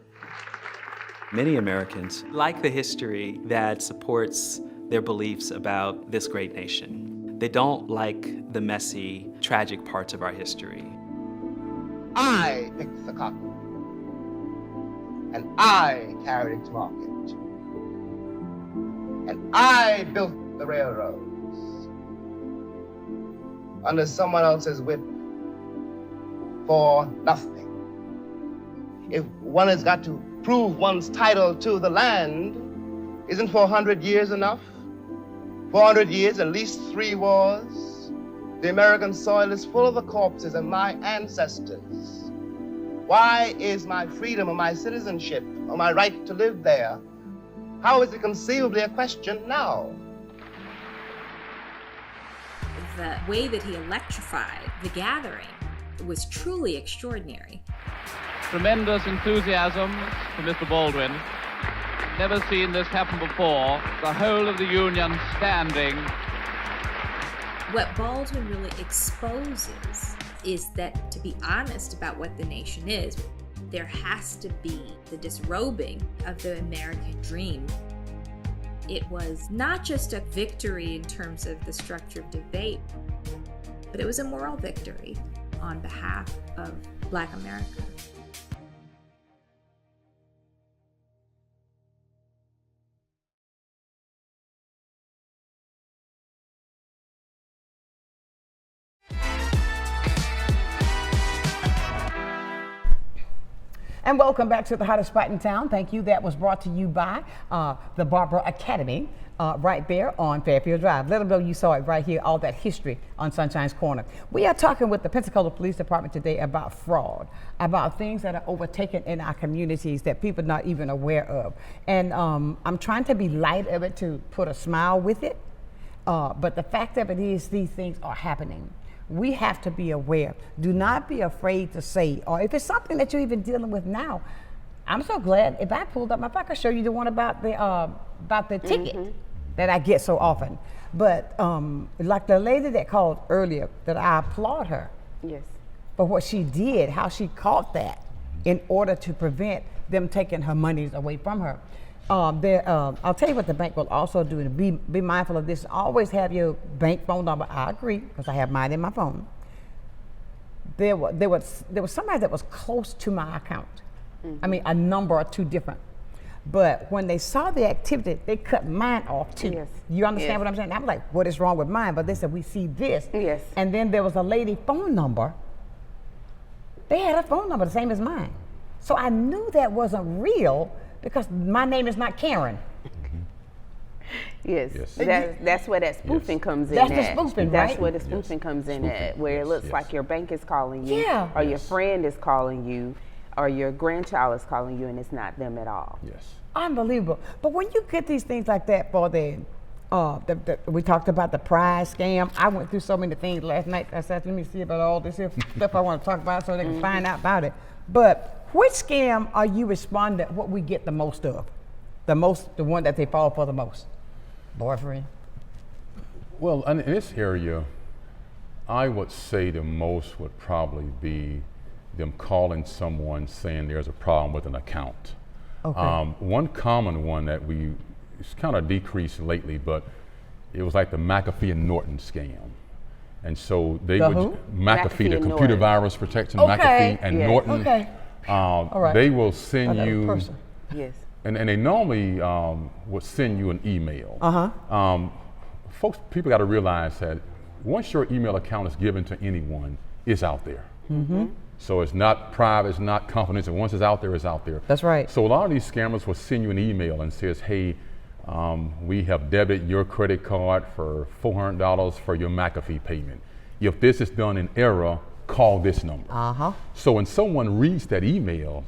Many Americans like the history that supports their beliefs about this great nation. They don't like the messy, tragic parts of our history. I picked the cotton, and I carried it to market, and I built the railroads under someone else's whip for nothing. If one has got to prove one's title to the land, isn't 400 years enough? 400 years, at least 3 wars. The American soil is full of the corpses of my ancestors. Why is my freedom or my citizenship or my right to live there, how is it conceivably a question now? The way that he electrified the gathering was truly extraordinary. Tremendous enthusiasm for Mr. Baldwin. Never seen this happen before. The whole of the Union standing. What Baldwin really exposes is that, to be honest about what the nation is, there has to be the disrobing of the American dream. It was not just a victory in terms of the structure of debate, but it was a moral victory on behalf of Black America. And welcome back to the hottest spot in town. Thank you. That was brought to you by the Barbara Academy right there on Fairfield Drive. Let them know you saw it right here, all that history on Sonshine's Corner. We are talking with the Pensacola Police Department today about fraud, about things that are overtaken in our communities that people are not even aware of. And I'm trying to be light of it to put a smile with it. But the fact of it is these things are happening. We have to be aware. Do not be afraid to say, or if it's something that you're even dealing with now, I'm so glad if I pulled up, if I could show you the one about the ticket that I get so often. But like the lady that called earlier, that I applaud her. Yes. For what she did, how she caught that in order to prevent them taking her monies away from her. I'll tell you what the bank will also do, and be mindful of this. Always have your bank phone number. I agree, because I have mine in my phone. There was somebody that was close to my account. I mean, a number or two different. But when they saw the activity, they cut mine off too. Yes. You understand what I'm saying? I'm like, what is wrong with mine? But they said, we see this. Yes. And then there was a lady phone number. They had a phone number the same as mine. So I knew that wasn't real, because my name is not Karen. Yes, Yes. that's where that spoofing comes in. That's the at. spoofing, That's right? where the spoofing comes in at, where it looks like your bank is calling you, Yeah. or your friend is calling you, or your grandchild is calling you, and it's not them at all. Yes. Unbelievable. But when you get these things like that for we talked about the prize scam. I went through so many things last night. I said, let me see about all this stuff I want to talk about so they can find out about it. But which scam are you responding, what we get the most of? The one that they fall for the most? Boyfriend? Well, in this area, I would say the most would probably be them calling someone saying there's a problem with an account. Okay. One common one that it's kind of decreased lately, but it was like the McAfee and Norton scam. And so they who? McAfee, the and computer Norton. virus protection, Okay. McAfee and Yes. Norton. Okay. All right. They will send you, person. Yes. and they normally would send you an email. Uh-huh. People got to realize that once your email account is given to anyone, it's out there. Mm-hmm. So it's not private, it's not confidential. Once it's out there, it's out there. That's right. So a lot of these scammers will send you an email and says, hey, we have debited your credit card for $400 for your McAfee payment. If this is done in error, call this number. Uh-huh. So when someone reads that email,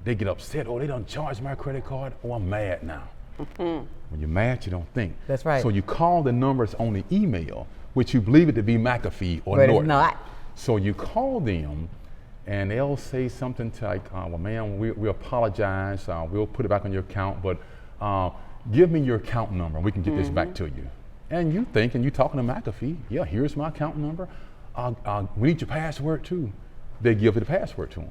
they get upset. Oh, they done charged my credit card. Oh, I'm mad now. Mm-hmm. When you're mad, you don't think. That's right. So you call the numbers on the email, which you believe it to be McAfee or But it's Norton. not. So you call them, and they'll say something to like, well, ma'am, we apologize. We'll put it back on your account, but give me your account number, and we can get this back to you. And you think, and you talking to McAfee, yeah, here's my account number. We need your password too. They give you the password to them.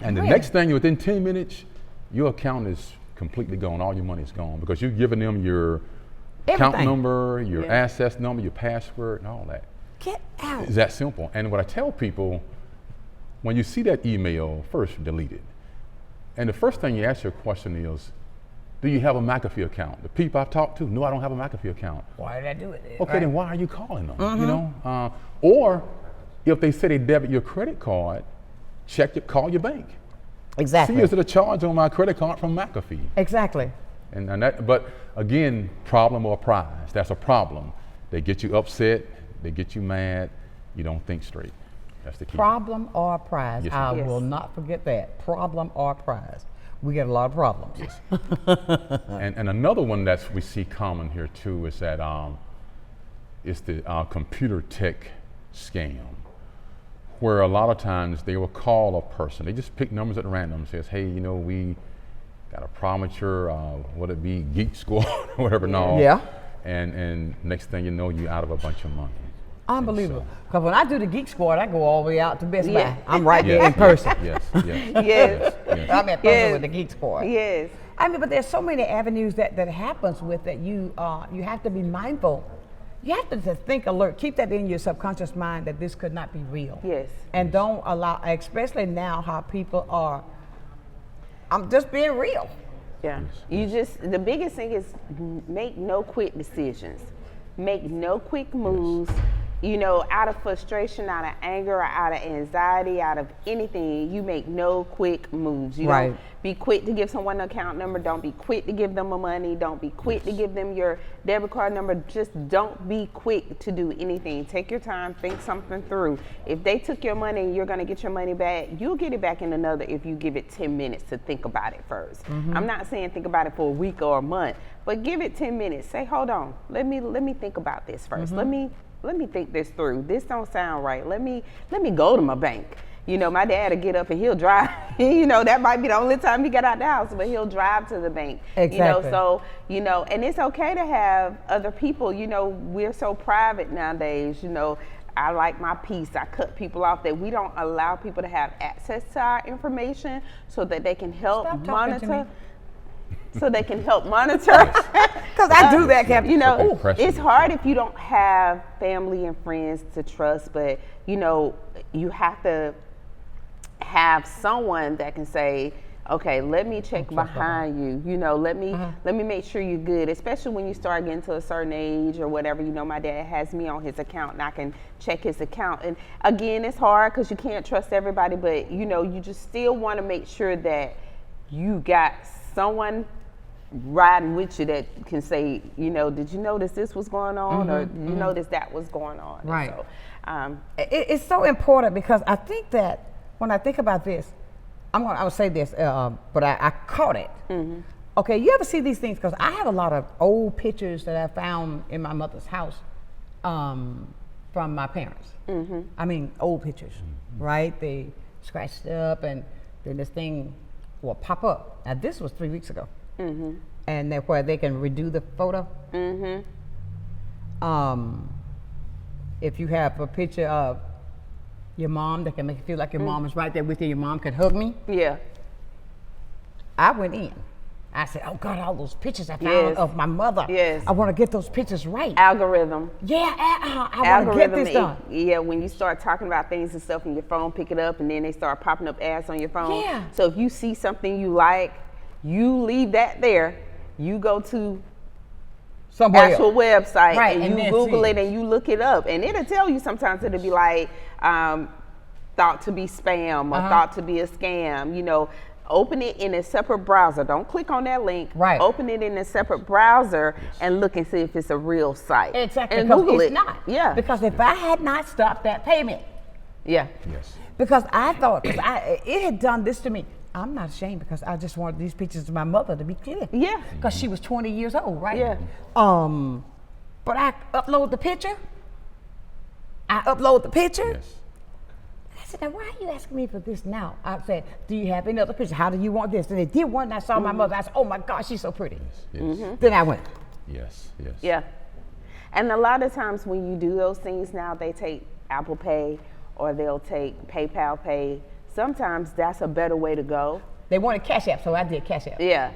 And the next thing, within 10 minutes, your account is completely gone. All your money is gone because you've given them your account number, your access number, your password, and all that. Get out. It's that simple. And what I tell people, when you see that email, first delete it. And the first thing you ask your question is, do you have a McAfee account? The people I've talked to, no, I don't have a McAfee account. Why did I do it? Okay, then why are you calling them? You know, or if they say they debit your credit card, call your bank. Exactly. See, is it a charge on my credit card from McAfee? Exactly. And that, but again, problem or prize. That's a problem. They get you upset. They get you mad. You don't think straight. That's the key. Problem or prize. Yes, I will not forget that. Problem or prize. We get a lot of problems. Yes. and another one that we see common here too is that it's the computer tech scam, where a lot of times they will call a person. They just pick numbers at random. Says, hey, you know, we got a problem with your, what it be, Geek Squad or whatever. No. Yeah. And next thing you know, you're out of a bunch of money. Unbelievable. Because when I do the Geek Squad, I go all the way out to Best Yeah. Buy. I'm right there in person. Yes. Yes. I'm in person with the Geek Squad. Yes. I mean, but there's so many avenues that happens with that you have to be mindful. You have to just think alert. Keep that in your subconscious mind that this could not be real. Yes. And don't allow, especially now how people are, I'm just being real. Yeah. You just, the biggest thing is make no quick decisions. Make no quick moves. You know, out of frustration, out of anger, or out of anxiety, out of anything, you make no quick moves. You don't be quick to give someone an account number. Don't be quick to give them money. Don't be quick to give them your debit card number. Just don't be quick to do anything. Take your time, think something through. If they took your money and you're going to get your money back, you'll get it back in another if you give it 10 minutes to think about it first. I'm not saying think about it for a week or a month, but give it 10 minutes. Say, hold on, let me think about this first. Let me think this through. This don't sound right. Let me go to my bank. You know, my dad will get up and he'll drive. You know, that might be the only time he got out the house, but he'll drive to the bank. Exactly. You know, so, you know, and it's okay to have other people. You know, we're so private nowadays. You know, I like my peace. I cut people off that we don't allow people to have access to our information so that they can help monitor. So they can help monitor. Because I do that, Captain. You know, it's hard if you don't have family and friends to trust, but, you know, you have to have someone that can say, okay, let me check behind you. You know, let me make sure you're good, especially when you start getting to a certain age or whatever. You know, my dad has me on his account and I can check his account. And again, it's hard because you can't trust everybody, but, you know, you just still want to make sure that you got someone riding with you that can say, you know, did you notice this was going on, or did you notice that was going on? Right. So, it's so important because I think that when I think about this, I will say this, but I caught it. Okay, you ever see these things? Because I have a lot of old pictures that I found in my mother's house from my parents. I mean, old pictures, right? They scratched up, and then this thing will pop up. Now, this was 3 weeks ago. And that where they can redo the photo. If you have a picture of your mom that can make you feel like your mom is right there with you, your mom could hug me. Yeah. I went in. I said, oh God, all those pictures I found of my mother. Yes. I want to get those pictures right. Algorithm. Yeah, I want to get this done. Yeah, when you start talking about things and stuff and your phone pick it up and then they start popping up ads on your phone. Yeah. So if you see something you like, you leave that there. You go to actual website, Right, and and you then Google see it and you look it up, and it'll tell you sometimes it'll be like thought to be spam or thought to be a scam. You know, open it in a separate browser. Don't click on that link. Right. Open it in a separate browser and look and see if it's a real site. Exactly. And Because Google it's it. not. Yeah. Because if I had not stopped that payment, Yeah. Yes. because I thought, it had done this to me. I'm not ashamed because I just wanted these pictures of my mother to be clear. Yeah. Because she was 20 years old, right? Yeah. But I upload the picture. Yes. I said, now why are you asking me for this now? I said, do you have any other picture? How do you want this? And they did one and I saw my mother. I said, oh my God, she's so pretty. Yes. Then I went. Yes. Yes. Yeah. And a lot of times when you do those things now, they take Apple Pay or they'll take PayPal Pay. Sometimes that's a better way to go. They wanted Cash App, so I did Cash App. Yeah.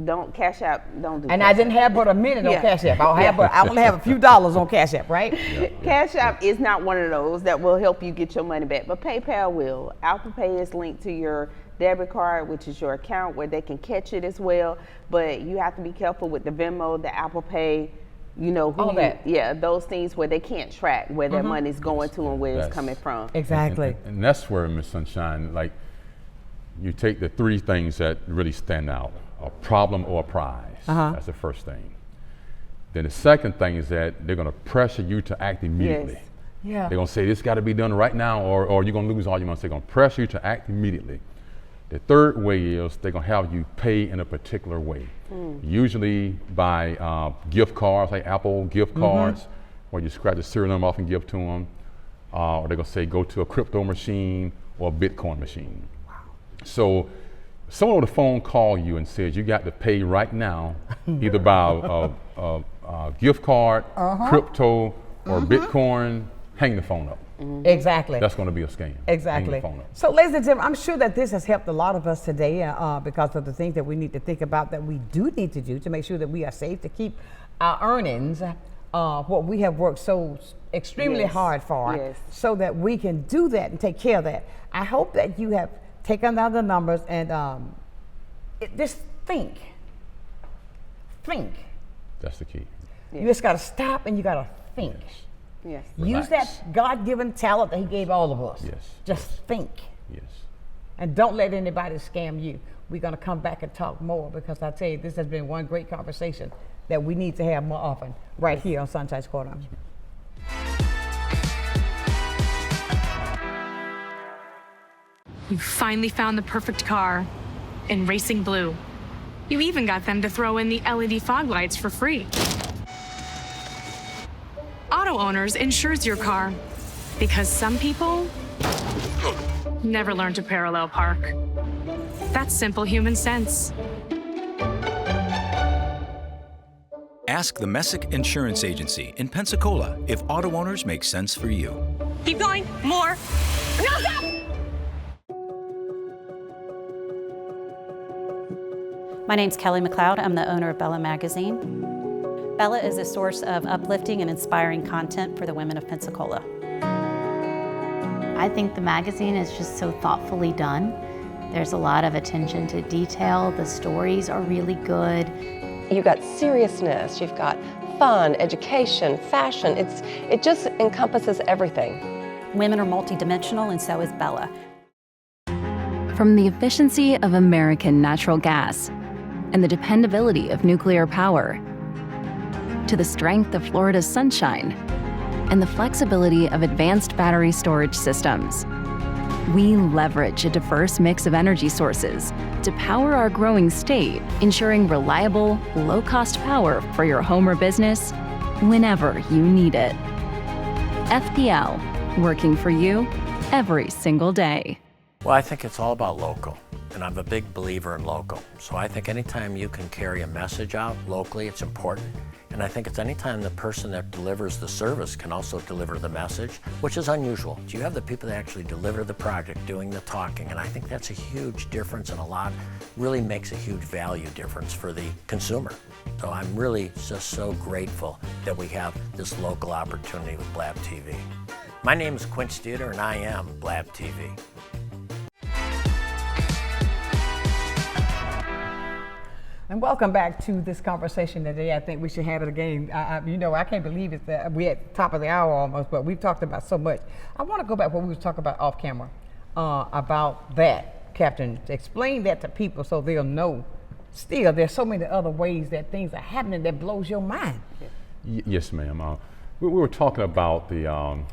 Don't Cash App, don't do And Cash I didn't App. have but a minute on Yeah. Cash App. I only have a few dollars on Cash App, right? Cash App is not one of those that will help you get your money back, but PayPal will. Apple Pay is linked to your debit card, which is your account where they can catch it as well. But you have to be careful with the Venmo, the Apple Pay, you know, All that. Yeah, those things where they can't track where their money's going to and where it's coming from. Exactly. And that's where, Miss Sunshine, like, you take the three things that really stand out: a problem or a prize. That's the first thing. Then the second thing is that they're going to pressure you to act immediately. Yes. Yeah. They're going to say this got to be done right now, or you're going to lose all your money. So they're going to pressure you to act immediately. The third way is they're going to have you pay in a particular way, usually by gift cards, like Apple gift cards, where you scratch the serial number off and give to them, or they're going to say go to a crypto machine or a Bitcoin machine. So someone on the phone call you and says you got to pay right now, either by a gift card, crypto, or Bitcoin. Hang the phone up. Exactly. That's going to be a scam. Exactly. Hang the phone up. So, ladies and gentlemen, I'm sure that this has helped a lot of us today because of the things that we need to think about that we do need to do to make sure that we are safe, to keep our earnings, what we have worked so extremely hard for, so that we can do that and take care of that. I hope that you have taken down the numbers and just think. Think. That's the key. You just got to stop and you got to think. Yes. Use that God-given talent that He gave all of us. Yes. Just think. Yes. And don't let anybody scam you. We're going to come back and talk more because I tell you, this has been one great conversation that we need to have more often right here on Sunshine's Corner. You finally found the perfect car in racing blue. You even got them to throw in the LED fog lights for free. Auto Owners insures your car because some people never learn to parallel park. That's simple human sense. Ask the Messick Insurance Agency in Pensacola if auto owners make sense for you. Keep going, more. No, stop! My name's Kelly McLeod. I'm the owner of Bella Magazine. Bella is a source of uplifting and inspiring content for the women of Pensacola. I think the magazine is just so thoughtfully done. There's a lot of attention to detail. The stories are really good. You've got seriousness, you've got fun, education, fashion. It just encompasses everything. Women are multidimensional, and so is Bella. From the efficiency of American natural gas and the dependability of nuclear power, to the strength of Florida's sunshine and the flexibility of advanced battery storage systems, we leverage a diverse mix of energy sources to power our growing state, ensuring reliable, low-cost power for your home or business whenever you need it. FPL, working for you every single day. Well, I think it's all about local, and I'm a big believer in local. So I think anytime you can carry a message out locally, it's important. And I think it's anytime the person that delivers the service can also deliver the message, which is unusual. You have the people that actually deliver the project doing the talking, and I think that's a huge difference, and really makes a huge value difference for the consumer. So I'm really just so grateful that we have this local opportunity with Blab TV. My name is Quint Studer, and I am Blab TV. And welcome back to this conversation today. I think we should have it again. I can't believe it that we're at the top of the hour almost, but we've talked about so much. I want to go back to what we were talking about off camera about that, Captain. Explain that to people so they'll know. Still, there's so many other ways that things are happening that blows your mind. Yes, ma'am. We were talking about the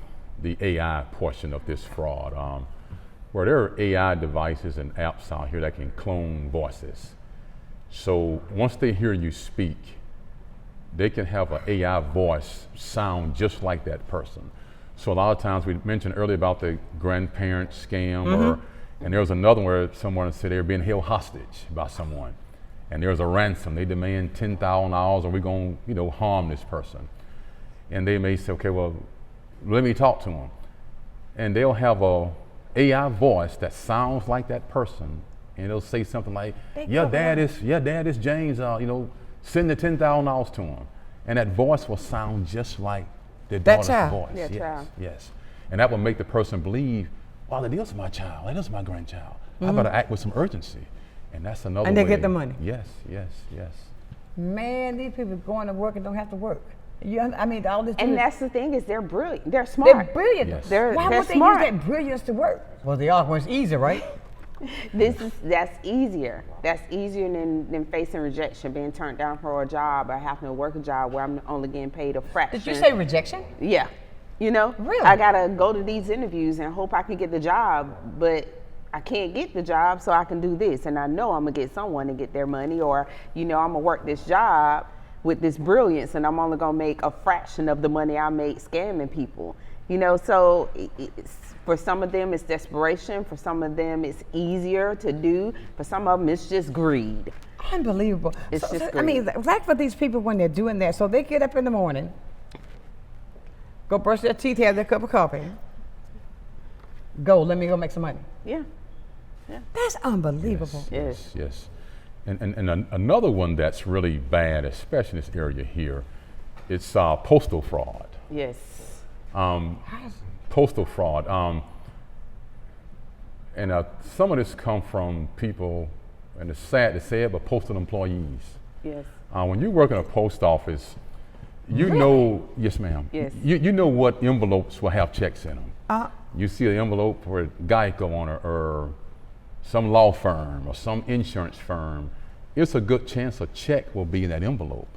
AI portion of this fraud, where there are AI devices and apps out here that can clone voices. So once they hear you speak, they can have an AI voice sound just like that person. So a lot of times, we mentioned earlier about the grandparent scam, and there was another where someone said they were being held hostage by someone, and there was a ransom. They demand $10,000, or we're going to harm this person. And they may say, okay, well, let me talk to them. And they'll have a AI voice that sounds like that person, and it'll say something like, your dad is James, send the $10,000 to him. And that voice will sound just like their daughter's voice. Yes. And that will make the person believe, wow, that is my child, that is my grandchild. I better act with some urgency. And that's another way. And they get the money. Yes. Man, these people going to work and don't have to work. All this. And that's the thing, is they're brilliant. They're smart. They're brilliant. Yes. Why would they use that brilliance to work? Well, they are when it's easy, right? That's easier. That's easier than facing rejection, being turned down for a job, or having to work a job where I'm only getting paid a fraction. Did you say rejection? Yeah. Really? I gotta go to these interviews and hope I can get the job, but I can't get the job, so I can do this, and I know I'm gonna get someone to get their money, or I'm gonna work this job with this brilliance, and I'm only gonna make a fraction of the money I make scamming people. So for some of them it's desperation, for some of them it's easier to do, for some of them it's just greed. Unbelievable. It's just greed. Like for these people when they're doing that, so they get up in the morning, go brush their teeth, have their cup of coffee, let me go make some money. Yeah. That's unbelievable. Yes. And another one that's really bad, especially in this area here, it's postal fraud. Yes. Postal fraud. And some of this come from people, and it's sad to say it, but postal employees. Yes. When you work in a post office, know, yes ma'am, yes. You know what envelopes will have checks in them. You see an envelope for Geico on it, or some law firm or some insurance firm, it's a good chance a check will be in that envelope.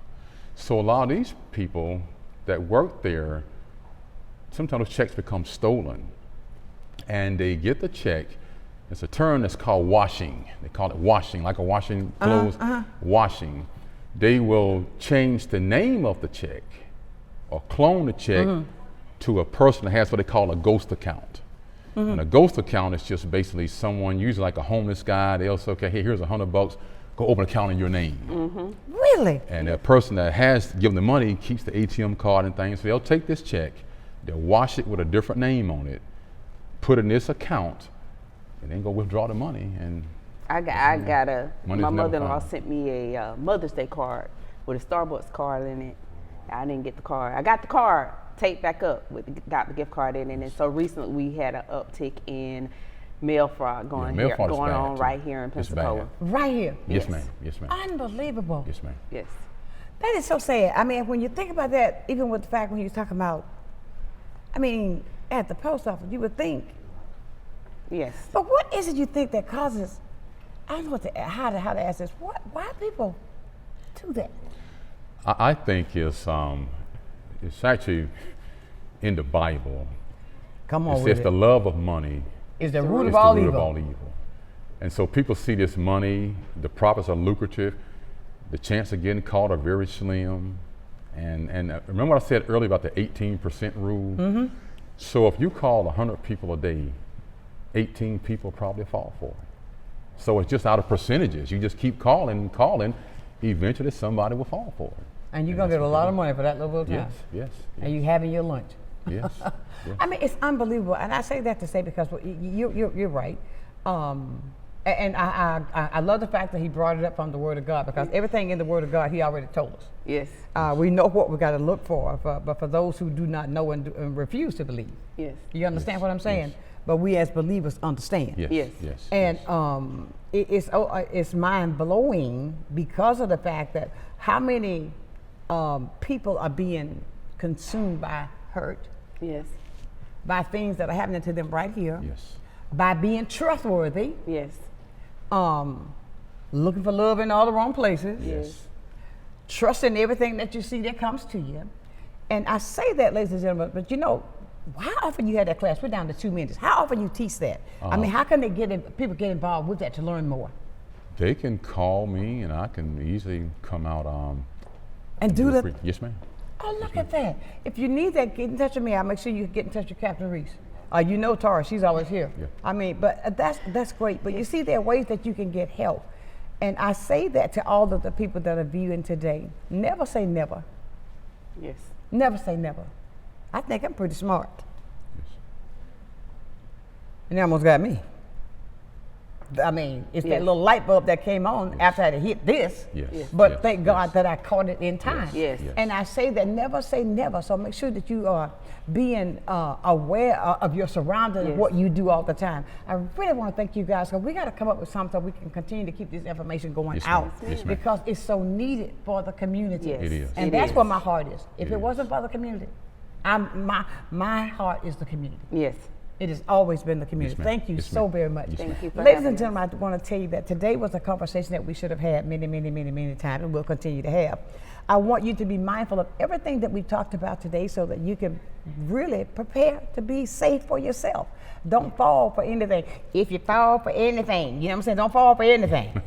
So a lot of these people that work there, sometimes those checks become stolen, and they get the check. It's a term that's called washing. They call it washing, like a washing clothes, washing. They will change the name of the check or clone the check to a person that has what they call a ghost account. And a ghost account is just basically someone, usually like a homeless guy, they'll say, okay, here's $100, go open an account in your name. Really? And the person that has given the money keeps the ATM card and things, so they'll take this check, they'll wash it with a different name on it, put it in this account, and then go withdraw the money. And my mother-in-law sent me a Mother's Day card with a Starbucks card in it. I didn't get the card. I got the card taped back up, got the gift card in it, and so recently we had an uptick in mail fraud going on right here in Pensacola. Right here? Yes, ma'am. Unbelievable. Yes, ma'am. Yes. That is so sad. When you think about that, even with the fact when you're talking about, at the post office, you would think. Yes. But what is it you think that causes, I don't know how to ask this, why people do that? I think it's actually in the Bible. Come on, it says the love of money is the root of all evil. And so people see this money, the profits are lucrative, the chance of getting caught are very slim. And remember what I said earlier about the 18% rule? So if you call 100 people a day, 18 people probably fall for it. So it's just out of percentages. You just keep calling, eventually somebody will fall for it. And you're going to get a lot of money for that little time. Yes. And you having your lunch. Yes. It's unbelievable. And I say that to say because you're right. And I love the fact that he brought it up from the Word of God, because everything in the Word of God, he already told us. Yes. We know what we got to look for, but for those who do not know and refuse to believe. Yes. You understand what I'm saying? but we as believers understand. Yes. Yes. Yes. And it's mind blowing because of the fact that how many people are being consumed by hurt, Yes. by things that are happening to them right here, Yes. by being trustworthy, Yes. looking for love in all the wrong places, Yes. trusting everything that you see that comes to you. And I say that, ladies and gentlemen, but you know, how often you had that class? We're down to 2 minutes. How often you teach that? I mean, how can they people get involved with that to learn more? They can call me, and I can easily come out. And do the. Yes, ma'am. Oh, look at that! If you need that, get in touch with me. I'll make sure you get in touch with Captain Reese. You know Tara, she's always here. Yeah. I mean, but that's great. But you see, there are ways that you can get help, and I say that to all of the people that are viewing today. Never say never. Yes. Never say never. I think I'm pretty smart. Yes. And they almost got me. I mean, it's Yes. that little light bulb that came on after I had hit this. Yes. Yes. But Yes. thank God that I caught it in time. Yes. Yes. And I say that never say never. So make sure that you are being aware of your surroundings, Yes. what you do all the time. I really want to thank you guys because we got to come up with something so we can continue to keep this information going Yes, ma'am. out Yes, ma'am. because it's so needed for the community. Yes. It is. And It that's is. where my heart is. If It it is. wasn't for the community, my heart is the community. Yes. It has always been the community. ma'am. Thank you Yes, so ma'am. very much. Yes, Thank you for Ladies having and us. gentlemen, I want to tell you that today was a conversation that we should have had many, many, many, many times, and we'll continue to have. I want you to be mindful of everything that we've talked about today so that you can really prepare to be safe for yourself. Don't fall for anything. If you fall for anything, you know what I'm saying? Don't fall for anything.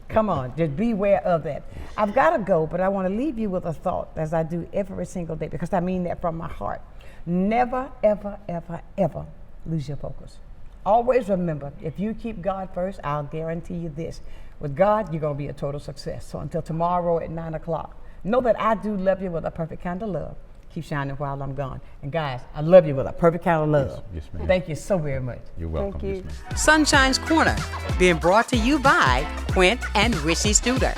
Come on, just beware of that. I've got to go, but I want to leave you with a thought as I do every single day because I mean that from my heart. Never, ever, ever, ever lose your focus. Always remember, if you keep God first, I'll guarantee you this. With God, you're going to be a total success. So until tomorrow at 9 o'clock, know that I do love you with a perfect kind of love. Keep shining while I'm gone. And guys, I love you with a perfect kind of love. Yes, ma'am. Thank you so very much. You're welcome. Thank you. Yes, ma'am. Sunshine's Corner, being brought to you by Quint and Reese Studer.